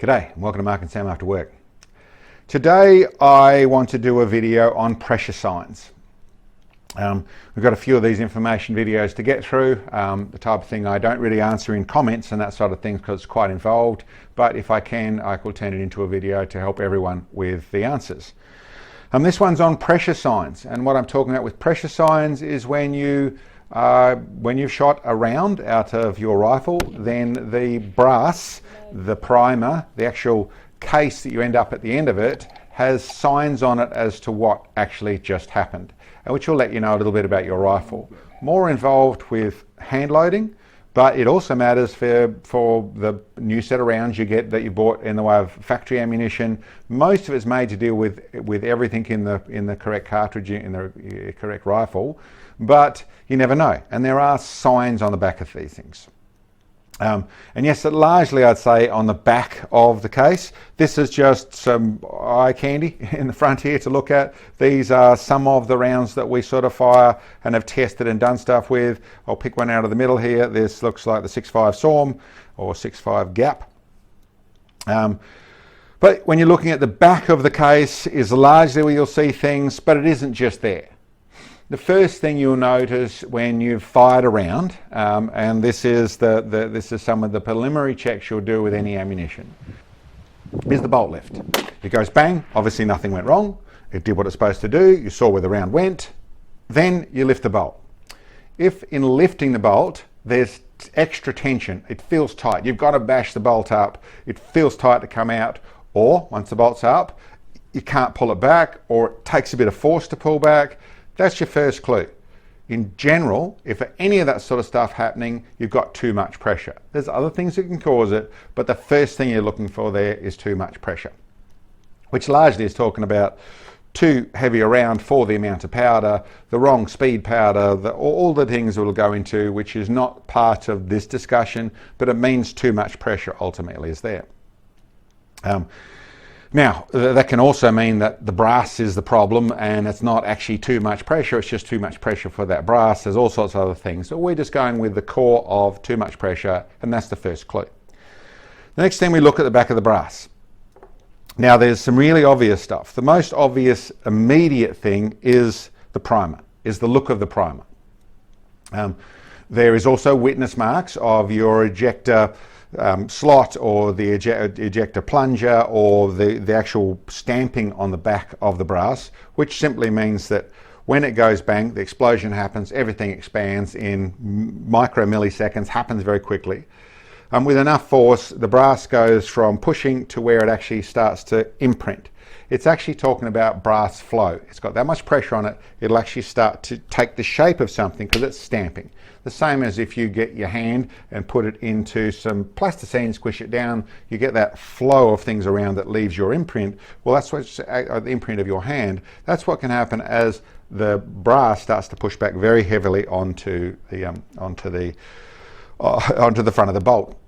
G'day and welcome to Mark and Sam After Work. Today I want to do a video on pressure signs. We've got a few of these information videos to get through, the type of thing I don't really answer in comments and that sort of thing because it's quite involved, but if I can, I will turn it into a video to help everyone with the answers. This one's on pressure signs, and what I'm talking about with pressure signs is when you've shot a round out of your rifle, then the brass, the primer, the actual case that you end up at the end of it has signs on it as to what actually just happened, which will let you know a little bit about your rifle. More involved with hand loading, but it also matters for the new set of rounds you get that you bought in the way of factory ammunition. Most of it's made to deal with everything in the correct cartridge, in the correct rifle, but you never know, and there are signs on the back of these things. And yes, largely I'd say on the back of the case. This is just some eye candy in the front here to look at. These are some of the rounds that we sort of fire and have tested and done stuff with. I'll pick one out of the middle here. This looks like the 6.5 Storm or 6.5 Gap. But when you're looking at the back of the case is largely where you'll see things, but it isn't just there. The first thing you'll notice when you've fired a round, and this is some of the preliminary checks you'll do with any ammunition, is the bolt lift. It goes bang, obviously nothing went wrong, it did what it's supposed to do, you saw where the round went, then you lift the bolt. If in lifting the bolt there's extra tension, it feels tight, you've got to bash the bolt up, it feels tight to come out, or once the bolt's up, you can't pull it back, or it takes a bit of force to pull back. That's your first clue. In general, if any of that sort of stuff happening, you've got too much pressure. There's other things that can cause it, but the first thing you're looking for there is too much pressure, which largely is talking about too heavy a round for the amount of powder, the wrong speed powder, all the things we'll go into, which is not part of this discussion, but it means too much pressure ultimately is there. Now, that can also mean that the brass is the problem and it's not actually too much pressure, it's just too much pressure for that brass. There's all sorts of other things. So we're just going with the core of too much pressure, and that's the first clue. The next thing we look at the back of the brass. Now, there's some really obvious stuff. The most obvious immediate thing is the primer, is the look of the primer. There is also witness marks of your ejector slot or the ejector plunger or the actual stamping on the back of the brass, which simply means that when it goes bang, the explosion happens, everything expands in micro milliseconds, happens very quickly. With enough force, the brass goes from pushing to where it actually starts to imprint. It's actually talking about brass flow. It's got that much pressure on it, it'll actually start to take the shape of something because it's stamping. The same as if you get your hand and put it into some plasticine, squish it down, you get that flow of things around that leaves your imprint. Well, that's what's the imprint of your hand. That's what can happen as the brass starts to push back very heavily onto the front of the bolt.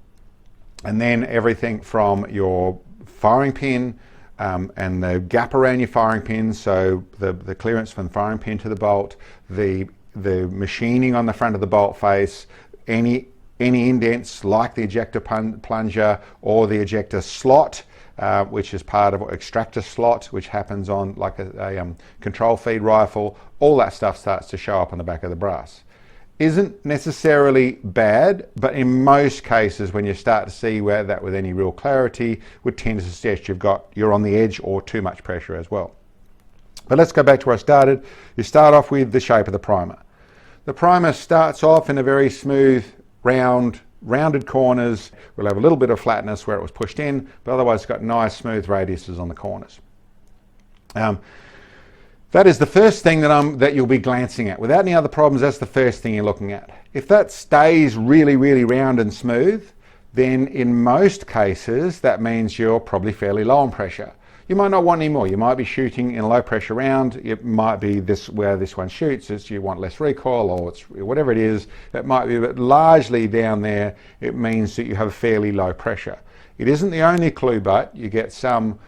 And then everything from your firing pin and the gap around your firing pin, so the clearance from the firing pin to the bolt, the machining on the front of the bolt face, any indents like the ejector plunger or the ejector slot, which is part of extractor slot, which happens on like a control feed rifle, all that stuff starts to show up on the back of the brass. Isn't necessarily bad, but in most cases when you start to see where that with any real clarity would tend to suggest you're on the edge or too much pressure as well. But let's go back to where I started. You start off with the shape of the primer. The primer starts off in a very smooth, rounded corners. We'll have a little bit of flatness where it was pushed in, but otherwise it's got nice smooth radiuses on the corners. That is the first thing that you'll be glancing at. Without any other problems, that's the first thing you're looking at. If that stays really, really round and smooth, then in most cases that means you're probably fairly low on pressure. You might not want any more. You might be shooting in a low pressure round. It might be where this one shoots, is you want less recoil, or it's whatever it is. It might be, but largely down there, it means that you have fairly low pressure. It isn't the only clue, but you get some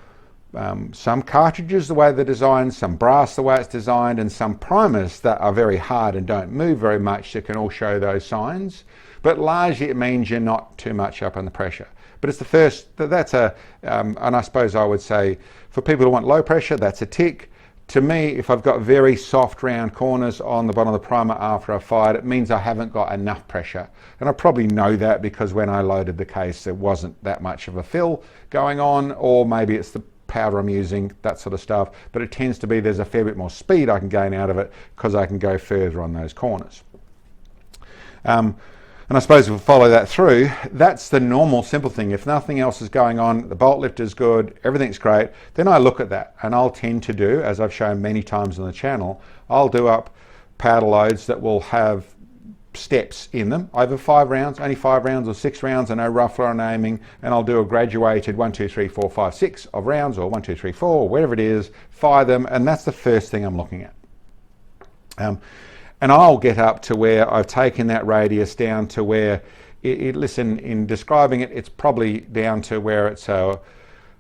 cartridges the way they're designed, some brass the way it's designed, and some primers that are very hard and don't move very much that can all show those signs. But largely it means you're not too much up on the pressure. But it's the first, that's a, and I suppose I would say for people who want low pressure, that's a tick. To me, if I've got very soft round corners on the bottom of the primer after I've fired, it means I haven't got enough pressure. And I probably know that because when I loaded the case, there wasn't that much of a fill going on, or maybe it's the powder I'm using, that sort of stuff. But it tends to be there's a fair bit more speed I can gain out of it because I can go further on those corners. And I suppose if we follow that through, that's the normal simple thing. If nothing else is going on, the bolt lift is good, everything's great, then I look at that and I'll tend to do, as I've shown many times on the channel, I'll do up powder loads that will have steps in them over 5 rounds, only 5 rounds or 6 rounds, I know roughly on aiming, and I'll do a graduated 1, 2, 3, 4, 5, 6 of rounds, or 1, 2, 3, 4, or whatever it is, fire them, and that's the first thing I'm looking at. And I'll get up to where I've taken that radius down to where, listen, in describing it, it's probably down to where it's a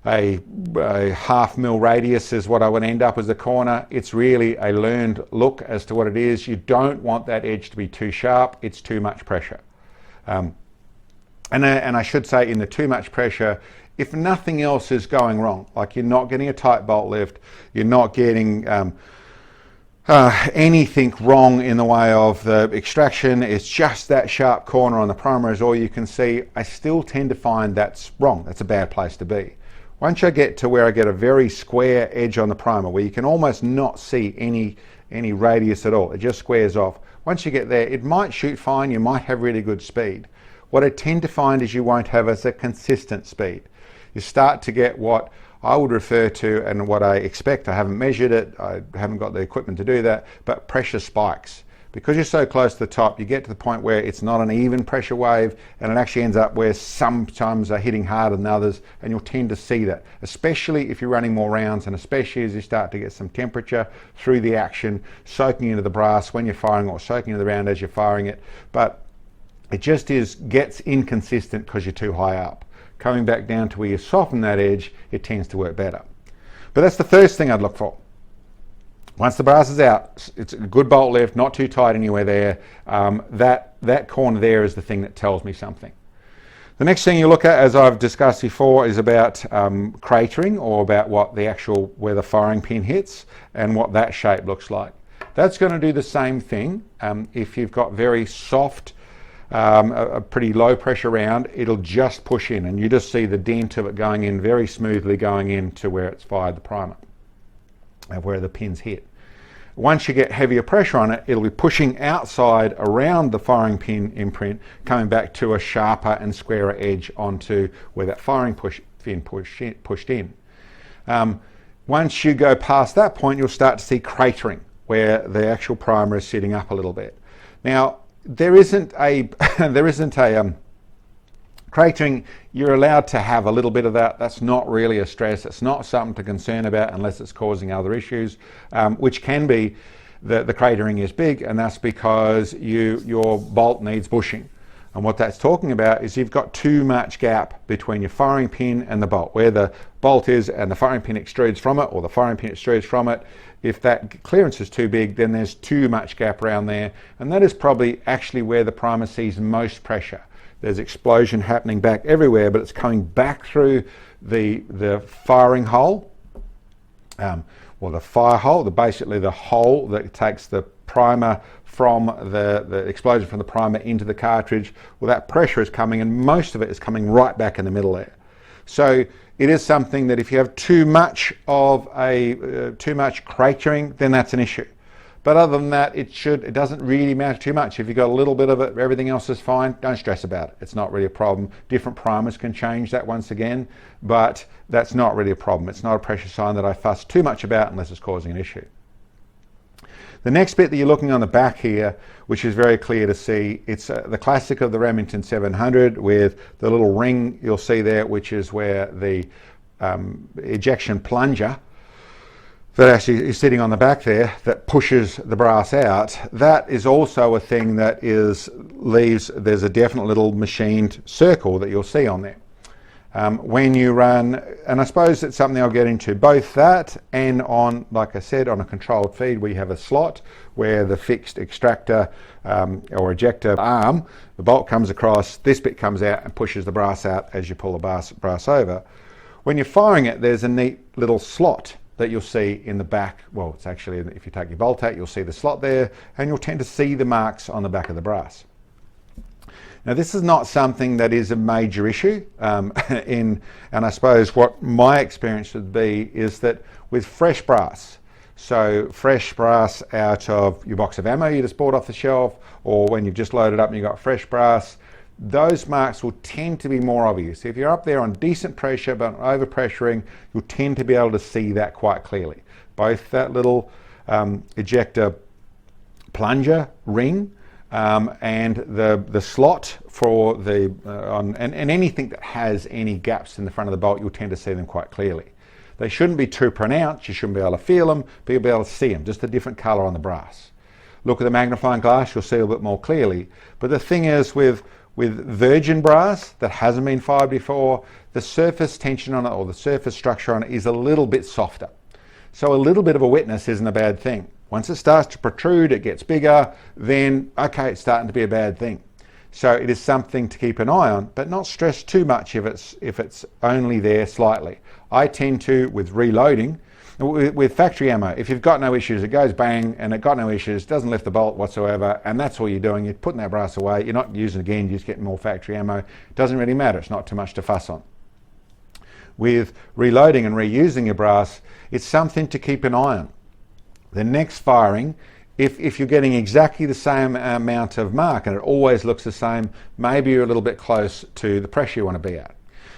half mil radius is what I would end up as the corner. It's really a learned look as to what it is. You don't want that edge to be too sharp. It's too much pressure. And I should say, in the too much pressure, if nothing else is going wrong, like you're not getting a tight bolt lift, you're not getting anything wrong in the way of the extraction, it's just that sharp corner on the primer is all you can see, I still tend to find that's wrong. That's a bad place to be. Once I get to where I get a very square edge on the primer where you can almost not see any radius at all, it just squares off. Once you get there, it might shoot fine, you might have really good speed. What I tend to find is you won't have as a consistent speed. You start to get what I would refer to, and what I expect, I haven't measured it, I haven't got the equipment to do that, but pressure spikes. Because you're so close to the top, you get to the point where it's not an even pressure wave, and it actually ends up where sometimes are hitting harder than others, and you'll tend to see that, especially if you're running more rounds, and especially as you start to get some temperature through the action, soaking into the brass when you're firing, or soaking into the round as you're firing it. But it just gets inconsistent because you're too high up. Coming back down to where you soften that edge, it tends to work better. But that's the first thing I'd look for. Once the brass is out, it's a good bolt lift, not too tight anywhere there. That corner there is the thing that tells me something. The next thing you look at, as I've discussed before, is about cratering, or about where the firing pin hits and what that shape looks like. That's going to do the same thing. If you've got very soft, a pretty low pressure round, it'll just push in, and you just see the dent of it going in very smoothly, going into where it's fired the primer, where the pins hit. Once you get heavier pressure on it, it'll be pushing outside around the firing pin imprint, coming back to a sharper and squarer edge onto where that firing pin pushed in. Once you go past that point, you'll start to see cratering, where the actual primer is sitting up a little bit. Now, there isn't a cratering. You're allowed to have a little bit of that. That's not really a stress. It's not something to concern about unless it's causing other issues, which can be the cratering is big, and that's because your bolt needs bushing. And what that's talking about is you've got too much gap between your firing pin and the bolt. Where the bolt is and the firing pin extrudes from it, or the firing pin extrudes from it, if that clearance is too big, then there's too much gap around there. And that is probably actually where the primer sees most pressure. There's explosion happening back everywhere, but it's coming back through the firing hole, or the fire hole, basically the hole that takes the primer from the explosion from the primer into the cartridge. Well, that pressure is coming, and most of it is coming right back in the middle there. So it is something that if you have too much cratering, then that's an issue. But other than that, it doesn't really matter too much. If you've got a little bit of it, everything else is fine, don't stress about it. It's not really a problem. Different primers can change that once again, but that's not really a problem. It's not a pressure sign that I fuss too much about unless it's causing an issue. The next bit that you're looking on the back here, which is very clear to see, it's the classic of the Remington 700 with the little ring you'll see there, which is where the ejection plunger that actually is sitting on the back there that pushes the brass out. That is also a thing that there's a definite little machined circle that you'll see on there. When you run And I suppose it's something I'll get into, both that and on, like I said, on a controlled feed where you have a slot where the fixed extractor or ejector arm, the bolt comes across, this bit comes out and pushes the brass out as you pull the brass over. When you're firing it, there's a neat little slot that you'll see in the back. Well, it's actually, if you take your bolt out, you'll see the slot there, and you'll tend to see the marks on the back of the brass. Now, this is not something that is a major issue, and I suppose what my experience would be is that with fresh brass, so fresh brass out of your box of ammo you just bought off the shelf, or when you've just loaded up and you've got fresh brass, those marks will tend to be more obvious. If you're up there on decent pressure but overpressuring, you'll tend to be able to see that quite clearly. Both that little ejector plunger ring and the slot for the and anything that has any gaps in the front of the bolt, you'll tend to see them quite clearly. They shouldn't be too pronounced, you shouldn't be able to feel them, but you'll be able to see them, just a different colour on the brass. Look at the magnifying glass, you'll see a bit more clearly. But the thing is, with virgin brass that hasn't been fired before, the surface tension on it, or the surface structure on it, is a little bit softer. So a little bit of a wetness isn't a bad thing. Once it starts to protrude, it gets bigger, then okay, it's starting to be a bad thing. So it is something to keep an eye on, but not stress too much if it's only there slightly. I tend to, with reloading, with factory ammo, if you've got no issues, it goes bang and it got no issues, doesn't lift the bolt whatsoever, and that's all you're doing. You're putting that brass away, you're not using it again, you're just getting more factory ammo. It doesn't really matter, it's not too much to fuss on. With reloading and reusing your brass, it's something to keep an eye on. The next firing, if you're getting exactly the same amount of mark and it always looks the same, maybe you're a little bit close to the pressure you want to be at.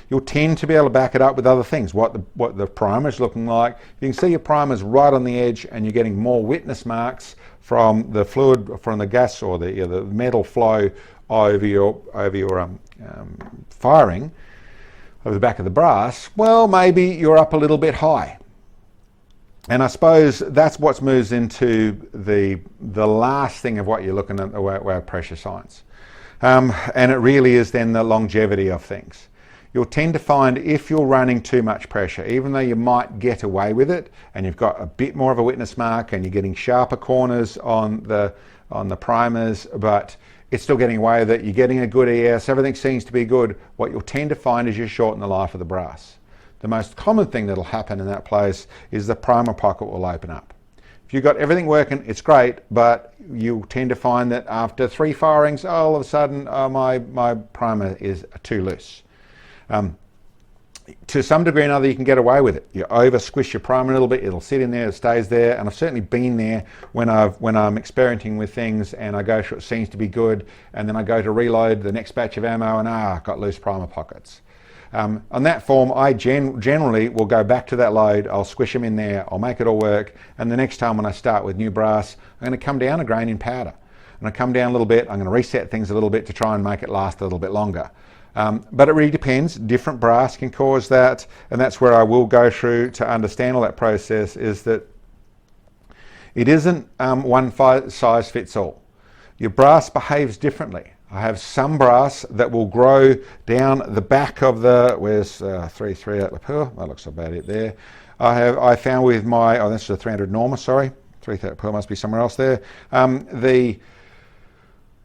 You'll tend to be able to back it up with other things, what the primer's looking like. You can see your primer's right on the edge and you're getting more witness marks from the fluid, from the gas or the metal flow over your firing over the back of the brass. Well, maybe you're up a little bit high. And I suppose that's what moves into the last thing of what you're looking at, our pressure science. And it really is then the longevity of things. You'll tend to find if you're running too much pressure, even though you might get away with it and you've got a bit more of a witness mark and you're getting sharper corners on the primers, but it's still getting away with it, you're getting a good ES, everything seems to be good, what you'll tend to find is you shorten the life of the brass. The most common thing that'll happen in that place is the primer pocket will open up. If you've got everything working, it's great, but you tend to find that after 3 firings, all of a sudden, my primer is too loose. To some degree or another, you can get away with it. You over squish your primer a little bit, it'll sit in there, it stays there, and I've certainly been there when I'm experimenting with things and I go through, it seems to be good, and then I go to reload the next batch of ammo and I've got loose primer pockets. On that form, I generally will go back to that load, I'll squish them in there, I'll make it all work, and the next time when I start with new brass, I'm going to come down a grain in powder. And I come down a little bit, I'm going to reset things a little bit to try and make it last a little bit longer. But it really depends. Different brass can cause that, and that's where I will go through to understand all that process, is that it isn't one size fits all. Your brass behaves differently. I have some brass that will grow down the back of the, where's 338 lapel? That looks about it there. I found with my, that's the 300 Norma, sorry. 338 lapel must be somewhere else there.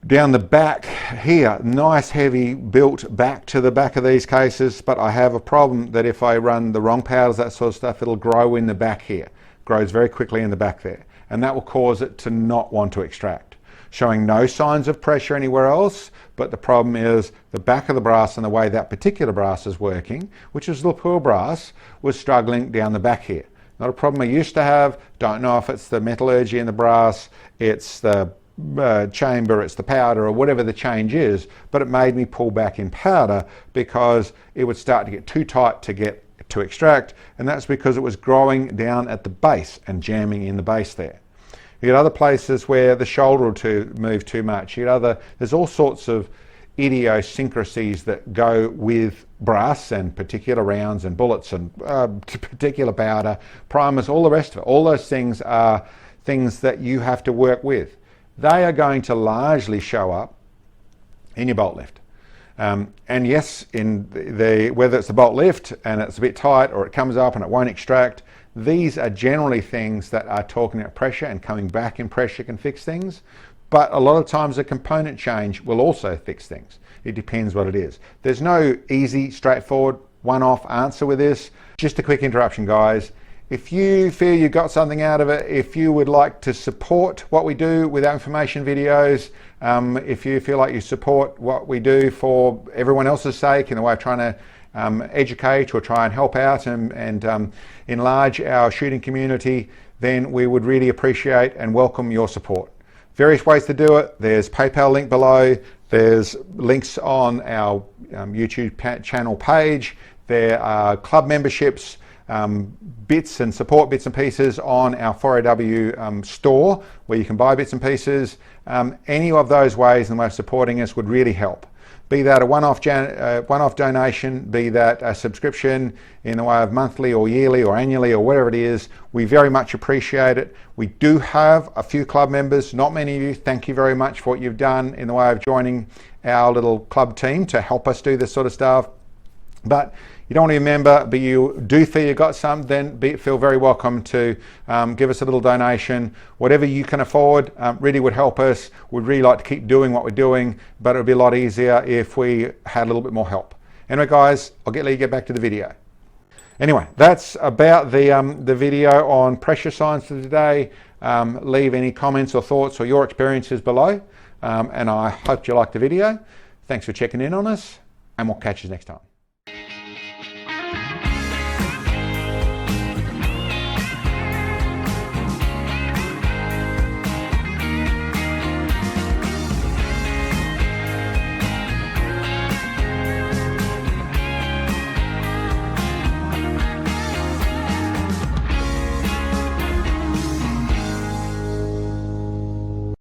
Down the back here, nice heavy built back to the back of these cases, but I have a problem that if I run the wrong powders, that sort of stuff, it'll grow in the back here. Grows very quickly in the back there. And that will cause it to not want to extract. Showing no signs of pressure anywhere else, but the problem is the back of the brass and the way that particular brass is working, which is lapel brass, was struggling down the back here. Not a problem I used to have, don't know if it's the metallurgy in the brass, it's the chamber, it's the powder, or whatever the change is, but it made me pull back in powder because it would start to get too tight to extract, and that's because it was growing down at the base and jamming in the base there. You get other places where the shoulder will move too much. There's all sorts of idiosyncrasies that go with brass and particular rounds and bullets and particular powder, primers, all the rest of it. All those things are things that you have to work with. They are going to largely show up in your bolt lift. And yes, whether it's the bolt lift and it's a bit tight or it comes up and it won't extract, these are generally things that are talking about pressure, and coming back in pressure can fix things. But a lot of times a component change will also fix things. It depends what it is. There's no easy, straightforward, one-off answer with this. Just a quick interruption, guys. If you feel you got something out of it, if you would like to support what we do with our information videos, if you feel like you support what we do for everyone else's sake in the way of trying to educate or try and help out and enlarge our shooting community, then we would really appreciate and welcome your support. Various ways to do it. There's PayPal link below. There's links on our YouTube channel page. There are club memberships, bits and support bits and pieces on our 4AW store where you can buy bits and pieces. Any of those ways and way of supporting us would really help. Be that a one-off donation, be that a subscription in the way of monthly or yearly or annually or whatever it is, we very much appreciate it. We do have a few club members, not many of you. Thank you very much for what you've done in the way of joining our little club team to help us do this sort of stuff. But you don't want to be a member, but you do feel you got some, then feel very welcome to give us a little donation. Whatever you can afford really would help us. We'd really like to keep doing what we're doing, but it would be a lot easier if we had a little bit more help. Anyway, guys, I'll let you get back to the video. Anyway, that's about the video on pressure signs for today. Leave any comments or thoughts or your experiences below, and I hope you liked the video. Thanks for checking in on us, and we'll catch you next time.